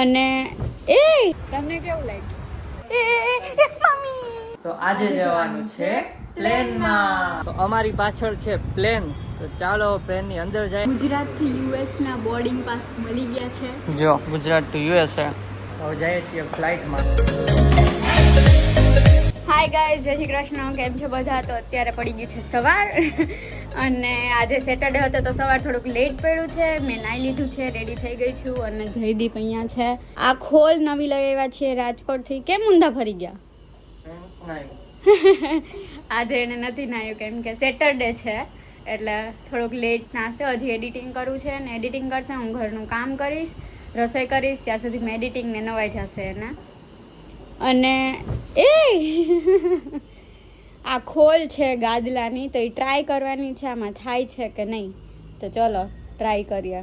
અને એ તમને કેવું લાગ્યું? તો આજે જવાનું છે પ્લેનમાં. તો અમારી પાછળ છે પ્લેન. તો ચાલો પ્લેન ની અંદર જાય. ગુજરાત થી યુએસ ના બોર્ડિંગ પાસ મળી ગયા છે. જો ગુજરાત ટુ યુએસ હવે જઈએ છીએ ફ્લાઇટમાં. હાય ગાઈઝ, જય શ્રી કૃષ્ણ. કેમ છો બધા? તો અત્યારે પડી ગયું છે સવાર અને આજે સેટરડે હતો તો સવાર થોડુંક લેટ પડ્યું છે. મેં નાઈ લીધું છે, રેડી થઈ ગઈ છું અને જયદીપ અહીંયા છે. આ ખોલ નવી લઈ આવ્યા છીએ રાજકોટથી. કેમ ઊંધા ફરી ગયા? આજે એને નથી નાયું કેમ કે સેટરડે છે એટલે થોડુંક લેટ નાશે. હજી એડિટિંગ કરવું છે ને એડિટિંગ કરશે, હું ઘરનું કામ કરીશ, રસોઈ કરીશ, ત્યાં સુધી એડિટિંગ ને નવાઈ જશે એને. અને એ આ ખોલ છે ગાદલાની, તો એ ટ્રાય કરવાની છે આમાં થાય છે કે નહીં. તો ચલો ટ્રાય કરીએ.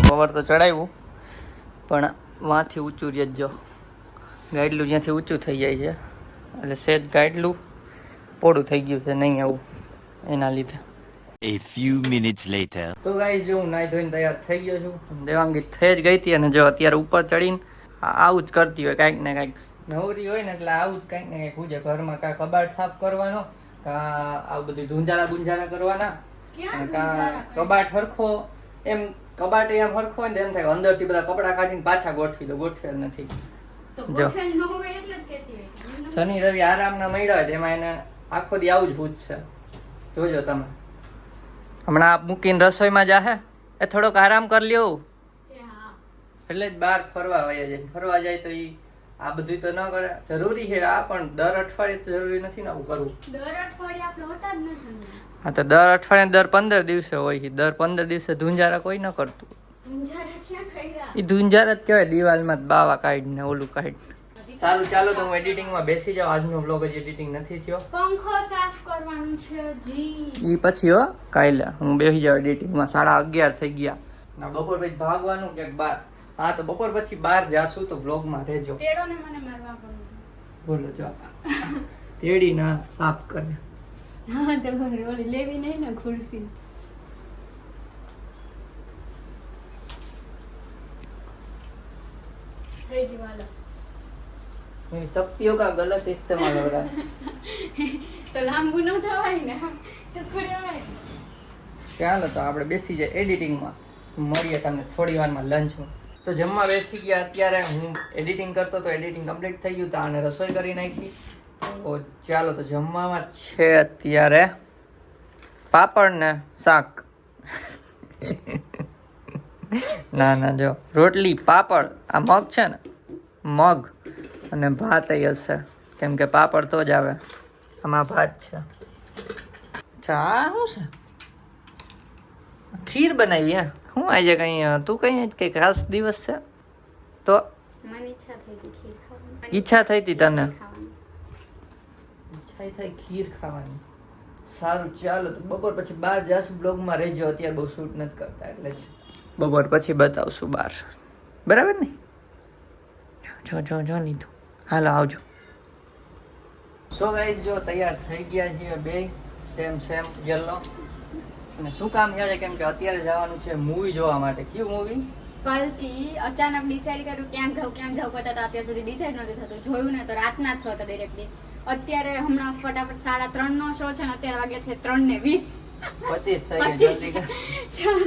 કવર તો ચડાવ્યું પણ વાંથી ઊંચું રહે જ. જો ગાઈડલું જ્યાંથી ઊંચું થઈ જાય છે એટલે સેજ ગાઈડલું પોડું થઈ ગયું છે, નહીં આવું એના લીધે. A few minutes later. તો ગાઈસ જો હું નાઈ ધોઈને તૈયાર થઈ ગયો છું. દેવાંગી થઈ જ ગઈ હતી અને જો અત્યારે ઉપર ચડીને આવું જ કરતી હોય, કાંઈક ને કાંઈક નવરી હોય ને એટલે આવું જ કાંઈક ને કાંઈક પૂછે. ઘરમાં કાં કબાટ સાફ કરવાનો, કાં આવું બધું ધુંજારા ગુંજારા કરવાના, કાં કબાટ હરખો એમ કબાટ એમ હરખો હોય ને એમ થાય અંદરથી બધા કપડાં કાઢીને પાછા ગોઠવી દો. ગોઠવેલ નથી. જો શનિ રવિ આરામના મળ્યા હોય તેમાં એને આખો દી આવું જ પૂછશે. જોજો તમે. હમણાં મૂકીને રસોઈમાં જાહે એ થોડોક આરામ કરી લ્યો એટલે જ બહાર ફરવા વયા જાય. ફરવા જાય તો એ આ બધું તો ન કરે. જરૂરી છે આ, પણ દર અઠવાડિયે તો જરૂરી નથી ને આવું કરવું. દર અઠવાડિયે આપણે હોતા જ નથી. હા તો દર અઠવાડિયે દર 15 દિવસે હોય છે. દર 15 દિવસે ધુંજારા કોઈ ન કરતું. એ ધુંજારા જ કહેવાય. દિવાલમાં બાવા કાઢીને ઓલું કાઢીને. સારું ચાલો તો હું એડિટિંગમાં બેસી જાઉં. આજનો વ્લોગ હજી એડિટિંગ નથી થયો. પંખો સાફ કરવાનું છે જી. ઈ પછી હો કાલે હું બેસી જાઉં એડિટિંગમાં. 11:30 થઈ ગયા. ના બપોર પછી ભાગવાનું ક્યાંક બહાર. હા તો બપોર પછી બહાર જાશું તો વ્લોગમાં રહેજો. તેડો ને મને મારવા પડે. બોલો જો તેડી ના સાફ કરે. હા તો ઓલી લેવી નહીં ને ખુરશી. થઈ ગઈ વાલા. मेरी शक्तियों का गलत इस्तेमाल हो रहा है. તો લાંબુ ન થવાય ને તો ખોરાય. ચાલો તો આપણે બેસી જાય એડિટિંગમાં. મળીએ તમને થોડી વારમાં લંચમાં. તો જમવા બેસી ગયા. અત્યારે હું એડિટિંગ કરતો તો એડિટિંગ કમ્પ્લીટ થઈ ગયું તો આને રસોઈ કરી નાખી. તો ચાલો તો જમવામાં છે અત્યારે પાપડ ને શાક. ના ના જો રોટલી પાપડ. આ મગ છે ને મગ અને ભાત હશે કેમ કે પાપડ તો જ આવે. આમાં ભાત છે. ચા શું છે? ખીર બનાવી. હે શું આજે કઈ તું કઈ ખાસ દિવસ છે તો મને ઈચ્છા થઈ હતી ખીર ખાવાની. ઈચ્છા થઈ હતી તને? ઈચ્છા થઈ ખીર ખાવાની. સારું ચાલો તો બપોર પછી બહાર જાશું. બ્લોગમાં રહેજો. અત્યારે બહુ શૂટ નથી કરતા એટલે જ બપોર પછી બતાવશું બહાર. બરાબર ને? જો જો જો લીધું. હાલો આવજો. સો ગાઈસ જો તૈયાર થઈ ગયા છીએ બે સેમ યલો. અને શું કામ છે કેમ કે અત્યારે જવાનું છે મૂવી જોવા માટે. કયું મૂવી? કલ્કી. અચાનક ડિસાઈડ કર્યું ક્યાં જાવ કરતા હતા. અત્યાર સુધી ડિસાઈડ નહોતું થતું. જોયું ને તો રાતના જ શો હતા ડાયરેક્ટલી. અત્યારે હમણાં ફટાફટ 3:30 નો શો છે ને અત્યારે વાગ્યા છે 3:20. 25 થઈ ગઈ.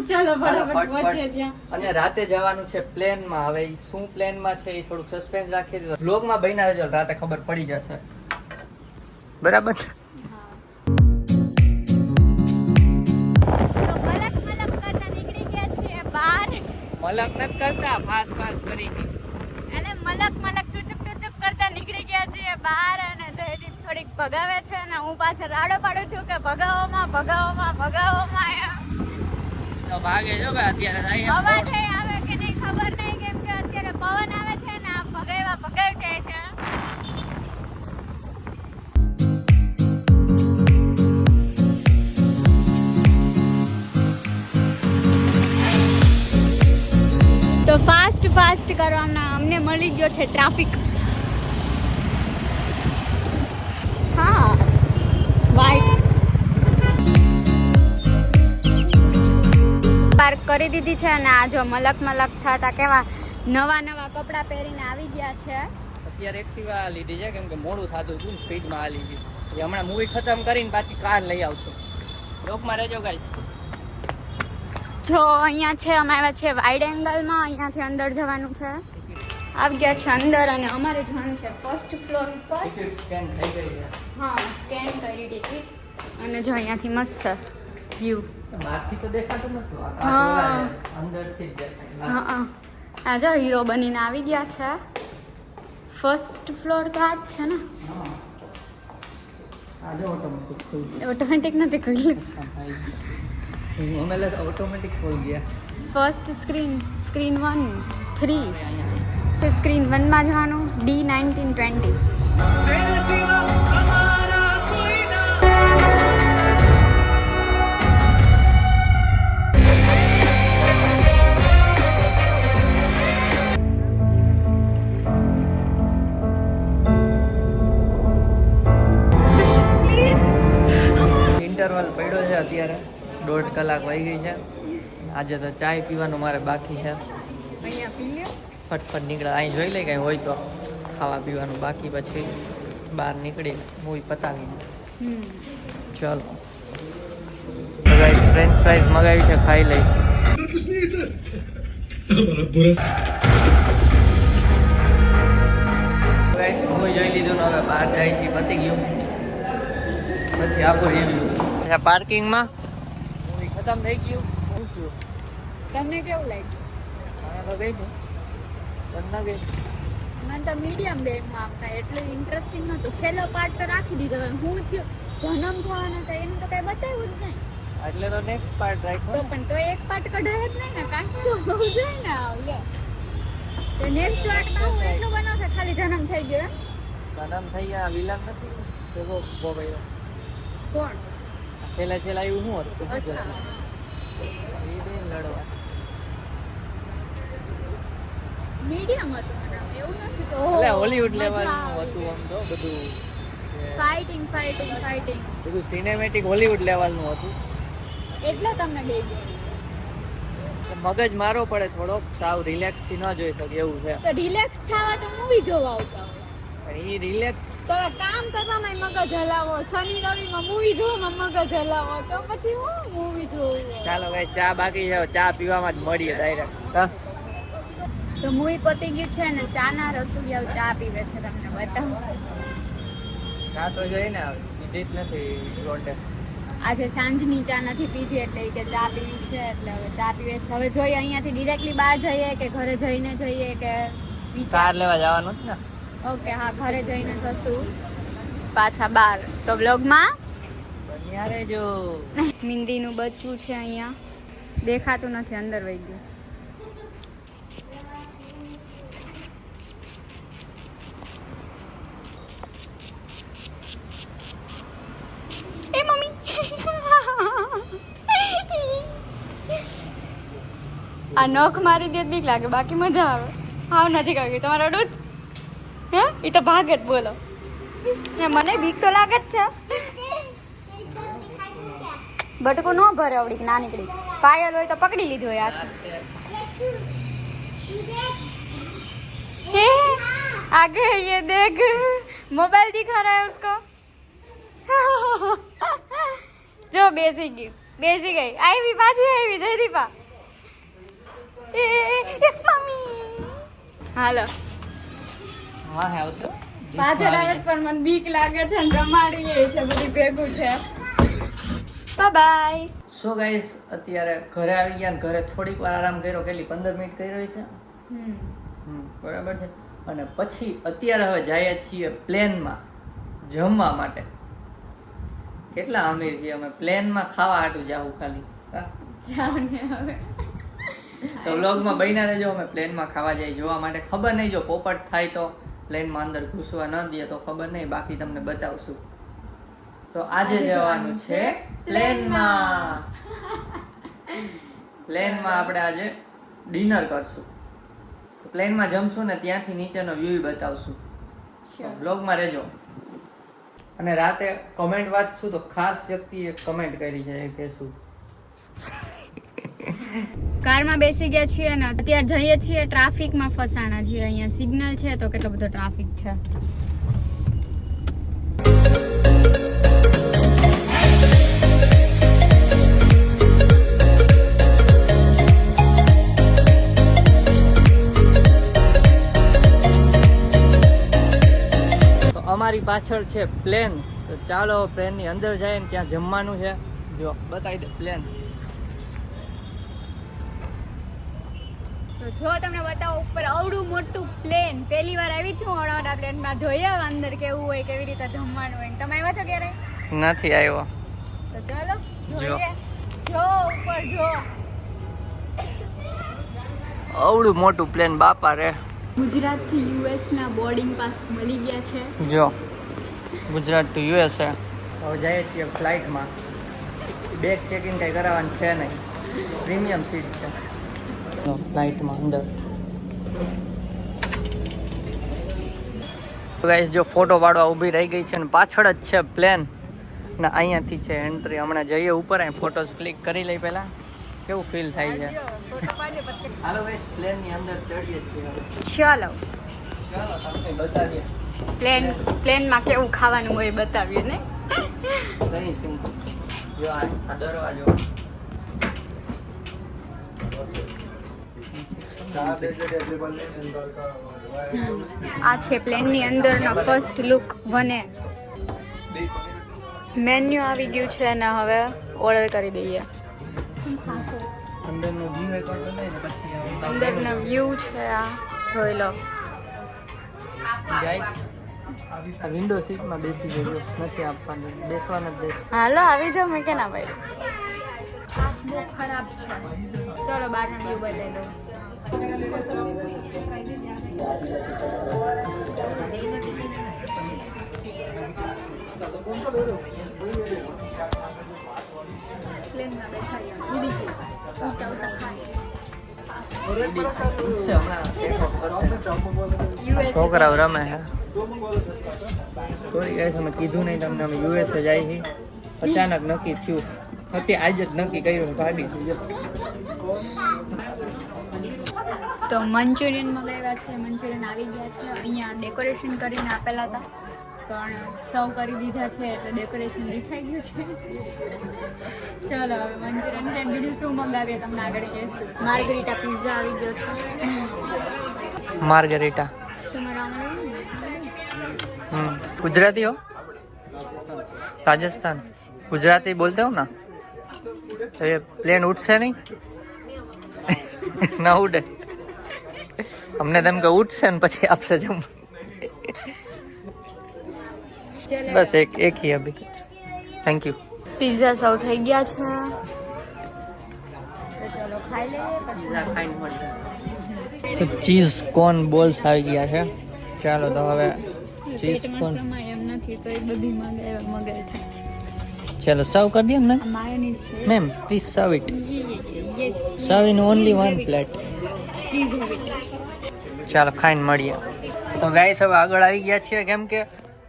ચાલો ફટાફટ પહોંચીએ ત્યાં. અને રાતે જવાનું છે પ્લેનમાં. હવે શું પ્લેનમાં છે એ થોડુંક સસ્પેન્સ રાખી દીધું. વ્લોગમાં બન્યા રહેજો, રાતે ખબર પડી જશે. બરાબર. મલક નથી કરતા, પાસ કરીને એટલે મલક ટુચુક કરતા નીકળી ગયા છીએ બહાર. અને જયદીપ થોડીક ભગાવે છે ને હું પાછળ રાડો પાડું છું કે ભગાવોમાં. તો ભાગે જો કે અત્યારે અવાજ આવે કે નહીં ખબર નહીં કેમ કે અત્યારે પવન આવે છે ને આ ભગાવી જાય છે. તો ફાસ્ટ કરવામાં અમને મળી ગયો છે ટ્રાફિક. હા વાઈટ. કરી દીધી છે અને આ જો મલક થતા કેવા નવા કપડાં પહેરીને આવી ગયા છે. અત્યારે એક્ટિવા લીધી છે કેમ કે મોડું થતું હતું, સ્પીડમાં આ લીધી. હમણાં મૂવી ખતમ કરીને પાછી કાર લઈ આવશું. લોકમાં રહેજો ગાઈસ. જો અહીંયા છે, અમે આવ્યા છે વાઇડ એંગલમાં. અહીંયાથી અંદર જવાનું છે. આવી ગયા છે અંદર અને અમારે જવાનું છે ફર્સ્ટ ફ્લોર ઉપર. ટિકિટ સ્કેન થઈ ગઈ છે. હા, સ્કેન કરી ટિકિટ. અને જો અહીંયાથી મસ્ત છે વ્યૂ. બહારથી તો દેખાતું નતું, આ હા. કાચ અંદરથી જ દેખાય. હા, આ જો હીરો બનીને આવી ગયા છે. ફર્સ્ટ ફ્લોર તો આ જ છે ને? હા. આ જો ઓટોમેટિક ખુલી ગઈ. ઓટોમેટિક નથી ખુલ્લું. અમે લોકો ઓટોમેટિક ખોલ ગયા. ફર્સ્ટ સ્ક્રીન 1 3 સ્ક્રીન 1 માં જવાનું D1920. ઇન્ટરવલ પડ્યો છે અત્યારે, 1.5 કલાક વહી ગઈ છે. આજે તો ચાય પીવાનું મારે બાકી છે. અહીંયા પી લ્યો. ફટફટ નીકળે અહીં જોઈ લે કંઈ હોય તો ખાવા પીવાનું બાકી, પછી બહાર નીકળી મૂવી પતાવી. ચલો ગાઈસ, ફ્રેન્ચ ફ્રાઈઝ મગાવી છે, ખાઈ લઈ. ગાઈસ મૂવી જોઈ લીધું ને હવે બહાર જાય છે, પતી ગયું. પછી આપો રિવ્યુ. પાર્કિંગમાં મૂવી ખતમ થઈ ગયું. શું થયું? તમને કેવું લાગ્યું? મને તો ગઈ ને તમને ગઈ. મને તો મીડિયમ બેગમાં આપતા એટલું ઇન્ટરેસ્ટિંગ નહોતું. છેલ્લો પાર્ટ તો રાખી દીધો. હવે હું થયું જન્મ થવાનો તો એનું તો કઈ બતાવ્યું જ નહીં. એટલે તો નેક્સ્ટ પાર્ટ તો રાખ્યો. પણ તો એક પાર્ટ કઢાય જ નહીં ને, કાંઈક તો હોવું જોઈએ ને. લે તો નેક્સ્ટ પાર્ટમાં હું એટલું બનાવશે ખાલી જન્મ થઈ ગયો. જન્મ થઈ ગયા વિલન નથી ભેગો ઉભો કર્યો. કોણ? છેલ્લે આવ્યું શું હતું? અચ્છા, એ બે લડવા. મીડિયમ હતું. મને આમ એવું નથી તો એટલે હોલીવુડ લેવલનું હતું આમ તો બધું. ફાઇટિંગ બધું સિનેમેટિક હોલીવુડ લેવલનું હતું. એટલે તમને ગઈ ગયું. મગજ મારો પડે થોડોક, સાવ રિલેક્સ થી ન જોઈ શકે એવું છે. તો રિલેક્સ થવા તો મૂવી જોવા આવતા હોય. પણ એ રિલેક્સ તો કામ કરવામાં મગજ હલાવો, શનિ રવિમાં મૂવી જોવામાં મગજ હલાવો, તો પછી હું મૂવી જોઉં. ચાલો ભાઈ, ચા બાકી છે, ચા પીવામાં જ મળીએ ડાયરેક્ટ. તો મૂવી પતી ગયું છે ને ચાના રસોઈયાઓ ચા પીવે છે. તમને બતાવું. ચા તો જોઈને પીધી જ નથી રોંડે. આજે સાંજની ચા નથી પીધી એટલે ઈ કે ચા પીવી છે, એટલે હવે ચા પીવે છે. હવે જોઈએ અહીંયાથી ડિરેક્ટલી બહાર જઈએ કે ઘરે જઈને જઈએ કે કાર વિચાર. લેવા જવાનું જ ને. ઓકે, હા, ઘરે જઈને થશું પાછા બહાર. તો વ્લોગમાં બન્યા રહેજો. મિંદીનું બચ્ચું છે અહીંયા, દેખાતું નથી, અંદર વહી ગયું. એ મમ્મી આ નખ મારી દે બીક લાગે, બાકી મજા આવે. હાવ નજીક આવી ગઈ તમારો દૂધ. હે એ તો ભાગે જ. બોલો ને મને બીક તો લાગે જ છે. બટકો ન ભરે આવડી ના નીકળી. પાયલ હોય તો પકડી લીધું હોય હાથ. आगे ये देख मोबाइल दिखा रहा है उसको. जो बेसी गई આવી પાછી આવી જયદીપા. એ મમ્મી હાલો હા હે આવશે. પાછળ આવે પણ મને બીક લાગે છે ને રમાડી એ છે બધી ભેગું છે. Bye bye. સો ગાઈસ, અત્યારે ઘરે આવી ગયા ને ઘરે થોડીક વાર આરામ કર્યો. કેટલી 15 મિનિટ કરી રહી છે. બરાબર છે. અને પછી અત્યારે હવે જઈએ છીએ પ્લેનમાં જમવા માટે. કેટલા અમીર છીએ અમે, પ્લેનમાં ખાવા હાટું જાવું ખાલી. જાઓ ને હવે. તો વ્લોગમાં બન્યા રહેજો. અમે પ્લેનમાં ખાવા જઈએ જોવા માટે. ખબર નહીં જો પોપટ થાય તો પ્લેનમાં અંદર ઘૂસવા ન દે તો ખબર નહીં, બાકી તમને બતાવશું. તો આજે જવાનું છે પ્લેનમાં. પ્લેનમાં આપણે આજે ડિનર કરશું. પ્લેનમાં જમશું ને ત્યાંથી નીચેનો વ્યૂ બતાવશું. બ્લોગમાં રહેજો. અને રાતે કમેન્ટ વાંચશું તો ખાસ વ્યક્તિએ કમેન્ટ કરી છે એ કહેશું. કારમાં બેસી ગયા છીએ અને અત્યારે જઈએ છીએ ટ્રાફિકમાં ફસાણા છીએ. અહીંયા સિગ્નલ છે તો કેટલો બધો ટ્રાફિક છે. અમારી પાછળ છે પ્લેન. તો ચાલો પ્લેનની અંદર જઈએ ને ત્યાં જમવાનું છે. જો બતાવી દે પ્લેન. તો જો તમને બતાવો ઉપર અવડું મોટું પ્લેન. પહેલી વાર આવી છું મોટા પ્લેનમાં. જોઈએ અંદર કેવું હોય, કેવી રીતે જમવાનું હોય. તમે આવ્યા છો ક્યારે? નથી આવ્યો. તો ચાલો જો. જોઈએ. જો ઉપર જો. અવડું મોટું પ્લેન બાપા રે. ગુજરાતથી યુએસ ના બોર્ડિંગ પાસ મળી ગયા છે. જો ગુજરાત ટુ યુએસ છે. હવે જઈએ છીએ ફ્લાઇટમાં. બેગ ચેકિંગ કંઈ કરાવવાનું છે નહીં. પ્રીમિયમ સીટ છે ફ્લાઇટમાં અંદર. ગાઈસ જો ફોટો પાડવા ઊભી રહી ગઈ છે ને પાછળ જ છે પ્લેન ને અહીંયાથી છે એન્ટ્રી. હમણાં જઈએ ઉપર અહીં ફોટોસ ક્લિક કરી લઈ પહેલાં. કેવું ફીલ થાય છે. હાલો ગાઈસ પ્લેનની અંદર ચડીએ છીએ. ચાલો ચાલો તમને બતાવીએ પ્લેનમાં કેવું ખાવાનું હોય બતાવીએ ને. કઈ સિમ્પલ. જો આ દરવાજો. આ છે પ્લેનની અંદરનો ફર્સ્ટ લુક. વને મેન્યુ આવી ગયું છે અને હવે ઓર્ડર કરી દઈએ. શું ખાશો? અંદરનો વ્યૂ એકવાર બતાવી ને પછી અંદરનો વ્યૂ છે આ જોઈ લો. ગાઈસ આ વિન્ડો સીટમાં બેસી ગયો નથી આપવાનું. બેસવાનું જ દે. હાલો આવી જાઓ. મેં કે ના ભાઈ કાચ બહુ ખરાબ છે. ચલો બહારનો વ્યૂ બતાવી દો. પ્લેનમાં બેઠા ઉડી ગયું. ઉડતા ઉડતા ખાય. છોકરાઓ રમે છે. સોરી ગાઈસ અમે કીધું નહીં તમને. અમે યુએસ જ આવી છીએ. અચાનક નક્કી થયું. અત્યારે આજે જ નક્કી કર્યું. ભાગી તો મંચુરિયન મંગાવ્યા છે. મંચુરિયન આવી ગયા છે. અહીંયા ડેકોરેશન કરીને આપેલા હતા પણ સર્વ કરી દીધા છે એટલે ડેકોરેશન રીખાઈ ગયું છે. ચલો હવે મંચુરિયન છે. બીજું શું મંગાવીએ તમને આગળ કહેશું. માર્ગરીટા પિઝા આવી ગયો છે. માર્ગરીટા. તમારા गुजराती हो? राजस्थान. गुजराती बोलते हो ना? तो ये प्लेन उठसे नहीं? ना उड़े. हमने तेम के उठसे ने પછી આપશે જમ. બસ એક ही अभी. Thank you. પિઝા સૌ થઈ ગયા છે. તો ચલો ખાઈ લઈએ પછી ખાઈને મળી. તો ચીઝ કોર્ન બોલ્સ આવી ગયા છે. ચાલો તો હવે ચીઝ કોર્ન એમ નથી તો એ બધી મગાઈ થાય છે. ચલો સર્વ કરી દઈએ મેમ. માયોનીઝ છે. મેમ પ્લીઝ સર્વ ઇટ. યસ સર્વ in only one plate. Please have it. ચાલો ખાઈને મળીએ. તો ગાઈસ હવે આગળ આવી ગયા છીએ કેમ કે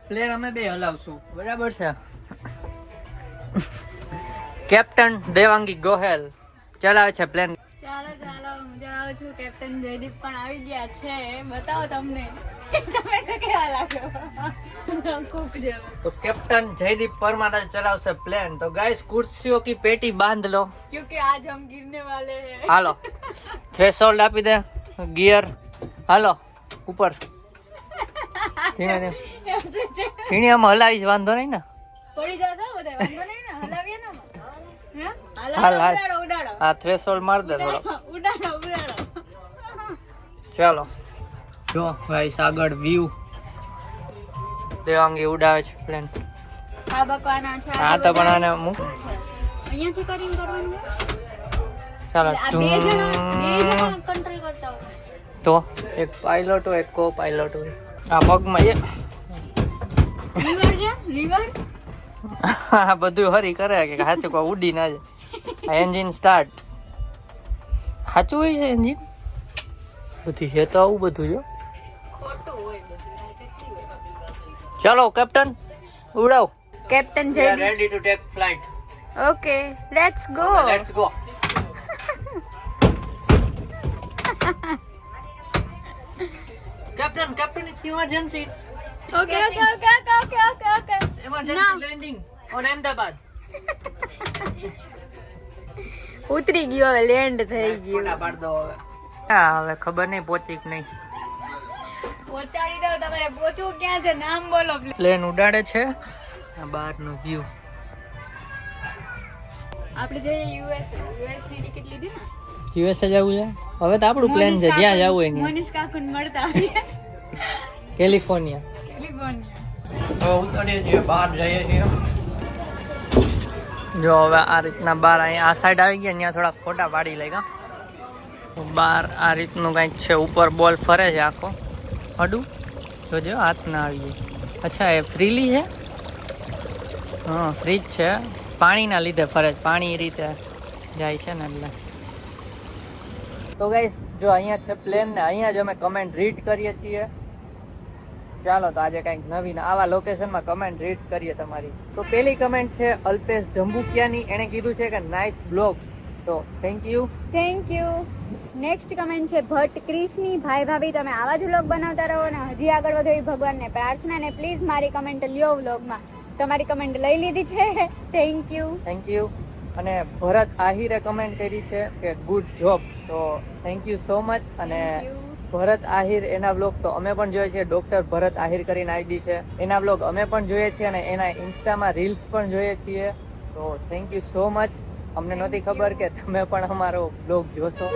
પ્લેન અમે બે હલાવશું. બરાબર છે. કેપ્ટન દેવાંગી ગોહેલ ચલાવે છે પ્લેન. ચાલો હું જાઉં છું. કેપ્ટન જયદીપ પણ આવી ગયા છે. બતાવો તમને તમે તો કેવા લાગો કુક જેવો. તો કેપ્ટન જયદીપ પરમાર ચલાવશે પ્લેન. તો ગાઈસ कुर्सियों की पेटी बांध लो क्योंकि आज हम गिरने वाले हैं. હાલો થ્રેશોલ્ડ આપી દે. ગિયર હાલો ઉપર. ધીમે ધીમે ધીમે આમ હલાવીશ વાંધો નહીં ને. પડી જશે બધા વાંધો નહીં ને. હલાવીએ ને હે હાલ હાલ. ઉડાડો આ થ્રેશોલ્ડ માર દે થોડો. ઉડાડો ચાલો જો ગાઈસ આગળ વ્યૂ. દેવાંગી ઉડાવે છે પ્લેન. આ બકવાના છે. આ તો પણ આને મૂક. અહીંયાથી કરીને કરવાનું છે. ચાલો આ બે જણા કંટ્રોલ કરતા હોય. તો એક પાયલોટ હોય એક કો પાયલોટ હોય. આ પગમાં એ લીવર છે લીવર. આ બધું હરી કરે કે સાચું કોઈ ઉડી ના જાય. આ એન્જિન સ્ટાર્ટ સાચું હોય છે એન્જિન. બધી છે તો આવું બધું જો. ખોટું હોય બધું. ચાલો કેપ્ટન ઉડાવ. Captain Jaydeep ready to take flight. Okay let's go. Let's go. Captain, it's emergency. It's Okay. emergency Now. landing on Ahmedabad. ઉતરી ગયો હવે લેન્ડ થઈ ગયું ફોટા પાડ દો હવે. હા હવે ખબર નહીં પહોંચી કે નહીં. પહોંચાડી દો તમારે પહોંચવું ક્યાં છે નામ બોલો પ્લેન ઉડાડે છે. આ બહારનો વ્યૂ. આપણે જઈએ યુએસ ની ટિકિટ લીધી ને યુએસએ જવું છે હવે તો આપણું પ્લેન છે જ્યાં જવું હોય ત્યાં. મોનિશ કાકુને મળતા કેલિફોર્નિયા. કેલિફોર્નિયા હવે ઉતરીએ છીએ બહાર જઈએ છીએ. જો હવે આ રીતના બહાર અહીંયા આ સાઈડ આવી ગયા ત્યાં થોડા ફોટા પાડી લેગા. બહાર આ રીતનું કંઈક છે ઉપર બોલ ફરે છે આખો અડું જોજો હાથ ના આવી જાય. અચ્છા એ ફ્રીલી છે. હા ફ્રીજ છે પાણીના લીધે ફરે છે પાણી એ રીતે જાય છે ને એટલે. તો ગાઈસ જો અહીંયા છે પ્લેન ને અહીંયા જ અમે કમેન્ટ રીડ કરીએ છીએ. ચાલો તો આજે કંઈક નવીન આવા લોકેશનમાં કમેન્ટ રીડ કરીએ તમારી. તો પહેલી કમેન્ટ છે અલ્પેશ જંબુકિયાની. એણે કીધું છે કે નાઇસ બ્લોગ. તો થેન્ક યુ. નેક્સ્ટ કમેન્ટ છે ભટ્ટ ક્રિશની. ભાઈ ભાભી તમે આવા જ વ્લોગ બનાવતા રહો ને હજી આગળ વધો એવી ભગવાનને પ્રાર્થના ને પ્લીઝ મારી કમેન્ટ લ્યો વ્લોગમાં. તમારી કમેન્ટ લઈ લીધી છે. Thank you. અને ભરત આહિરે કમેન્ટ કરી છે કે ગુડ જોબ. તો થેન્ક યુ સો મચ. અને ભરત આહિર એના બ્લોગ તો અમે પણ જોઈએ છીએ. ડોક્ટર ભરત આહિર કરીને આઈડી છે એના બ્લોગ અમે પણ જોઈએ છીએ અને એના ઇન્સ્ટામાં રીલ્સ પણ જોઈએ છીએ. તો થેન્ક યુ સો મચ. અમને નહોતી ખબર કે તમે પણ અમારો બ્લોગ જોશો.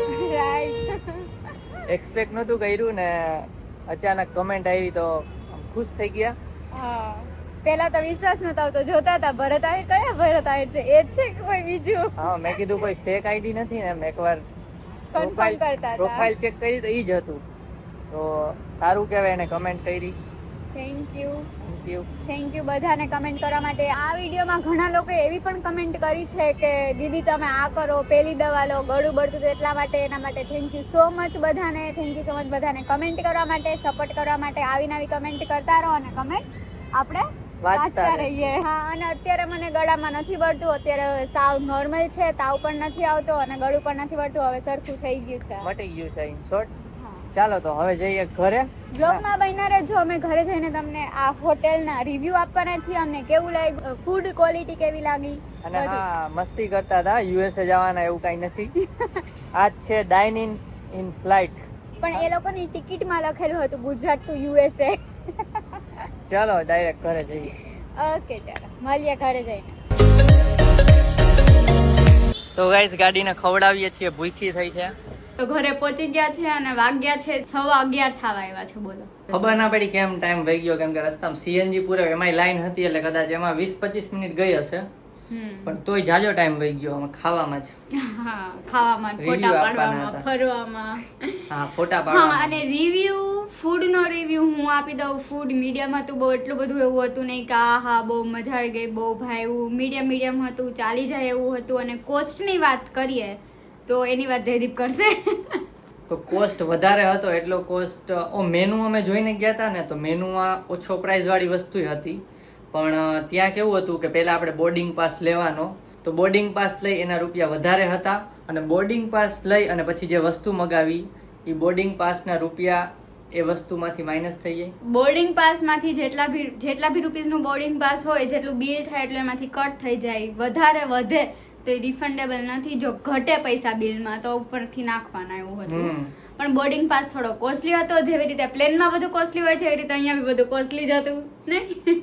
એક્સપેક્ટ નહોતું કર્યું ને અચાનક કમેન્ટ આવી તો ખુશ થઈ ગયા. પેલા તો વિશ્વાસ નતો આવતો જોતા હતા ભરત આહિર કયા ભરત આહિર છે એ જ છે કે કોઈ બીજું. હા મેં કીધું કોઈ ફેક આઈડી નથી ને. મેં એકવાર કન્ફર્મ કરતા હતા. પ્રોફાઇલ ચેક કરી તો ઈ જ હતું. તો સારું કહેવાય એને કમેન્ટ કરી. થેન્ક યુ થેન્ક યુ બધાને કમેન્ટ કરવા માટે. આ વિડીયોમાં ઘણા લોકોએ એવી પણ કમેન્ટ કરી છે કે દીદી તમે આ કરો પેલી દવા લો ગળું બળતું તો એટલા માટે એના માટે થેન્ક યુ સો મચ બધાને. થેન્ક યુ સો મચ બધાને કમેન્ટ કરવા માટે સપોર્ટ કરવા માટે. આવી નવી કમેન્ટ કરતા રહો અને કમેન્ટ આપણે વાંચતા રહીએ. હા અને અત્યારે મને ગળામાં નથી બળતું. અત્યારે સાવ નોર્મલ છે. તાવ પણ નથી આવતો અને ગળું પણ નથી બળતું. હવે સરખું થઈ ગયું છે. મટી ગયું છે ઇન શોર્ટ. ચાલો તો હવે જઈએ ઘરે. બ્લોગમાં બન્યા રહેજો. અમે ઘરે જઈને તમને આ હોટેલના રિવ્યુ આપવાના છીએ. અમને કેવું લાગ્યું ફૂડ ક્વોલિટી કેવી લાગી. અને હા મસ્તી કરતા હતા યુએસએ જવાના એવું કઈ નથી. આજ છે ડાઇન ઇન ફ્લાઇટ. પણ એ લોકોની ટિકિટમાં લખેલું હતું ગુજરાત ટુ યુએસએ. ચાલો ડાયરેક્ટ ઘરે જઈએ. ઓકે ચાલો મળીએ ઘરે જઈને. તો ગાઈસ ગાડીને ખવડાવીએ છીએ. ભૂખી થઈ છે. તો ઘરે પહોંચી ગયા છે અને વાગ્યા છે 11:15 થવા આવ્યા છે. બોલો ખબર ના પડી કેમ ટાઈમ વહી ગયો. કેમ કે રસ્તામાં સીએનજી પૂરે એમાંય લાઈન હતી એટલે કદાચ એમાં 20-25 મિનિટ ગઈ હશે. પણ તોય જાજો ટાઈમ વહી ગયો અમે ખાવામાં જ. હા ખાવામાં ફોટા પાડવામાં ફરવામાં. હા ફોટા હા પાડવામાં. અને રિવ્યુ ફૂડનો રિવ્યુ હું આપી દઉં. ફૂડ મીડિયમ હતું. બહુ એટલું બધું એવું હતું નહીં કે હા બહુ મજા આવી ગઈ બહુ ભાવ્યું. મીડિયમ હતું ચાલી જાય એવું હતું. અને કોસ્ટની વાત કરીએ તો એની વાત જયદીપ કરશે. તો કોસ્ટ વધારે હતો એટલો કોસ્ટ. મેનુ અમે જોઈને ગયા હતા ને તો મેનુમાં ઓછો પ્રાઇસ વાળી વસ્તુ હતી. પણ ત્યાં કેવું હતું કે પહેલા આપણે બોર્ડિંગ પાસ લેવાનો. તો બોર્ડિંગ પાસ લઈ એના રૂપિયા વધારે હતા. અને બોર્ડિંગ પાસ લઈ અને પછી જે વસ્તુ મગાવી એ બોર્ડિંગ પાસના રૂપિયા એ વસ્તુમાંથી માઇનસ થઈ જાય. બોર્ડિંગ પાસમાંથી જેટલા બી રૂપીસનું બોર્ડિંગ પાસ હોય જેટલું બિલ થાય એટલું એમાંથી કટ થઈ જાય. વધારે વધે તો એ રિફંડેબલ નથી. જો ઘટે પૈસા બિલમાં તો ઉપરથી નાખવાના એવું હતું. પણ બોર્ડિંગ પાસ થોડો કોસ્ટલી હતો. જેવી રીતે પ્લેનમાં બધું કોસ્ટલી હોય છે એવી રીતે અહીંયા બી બધું કોસ્ટલી જ હતું નહીં.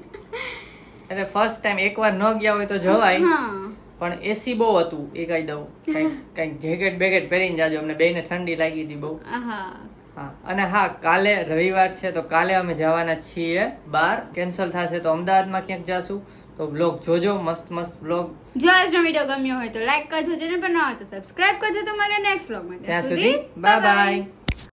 એટલે ફર્સ્ટ ટાઈમ એકવાર ન ગયા હોય તો જવાય. હા પણ એસી બહુ હતું એ કહી દઉં. કંઈક જેકેટ બેકેટ પહેરીને જાજો. અમને બેને ઠંડી લાગી હતી બહુ. હા અને હા કાલે રવિવાર છે તો કાલે અમે જવાના છીએ બહાર. કેન્સલ થશે તો અમદાવાદમાં ક્યાંક જાશું. તો બ્લોગ જોજો મસ્ત બ્લોગ. જો આજનો વિડીયો ગમ્યો હોય તો લાઈક કરજો. જેને પણ ન હોય તો સબસ્ક્રાઇબ કરજો. તો મળે નેક્સ્ટ બ્લોગમાં. ત્યાં સુધી બાય બાય.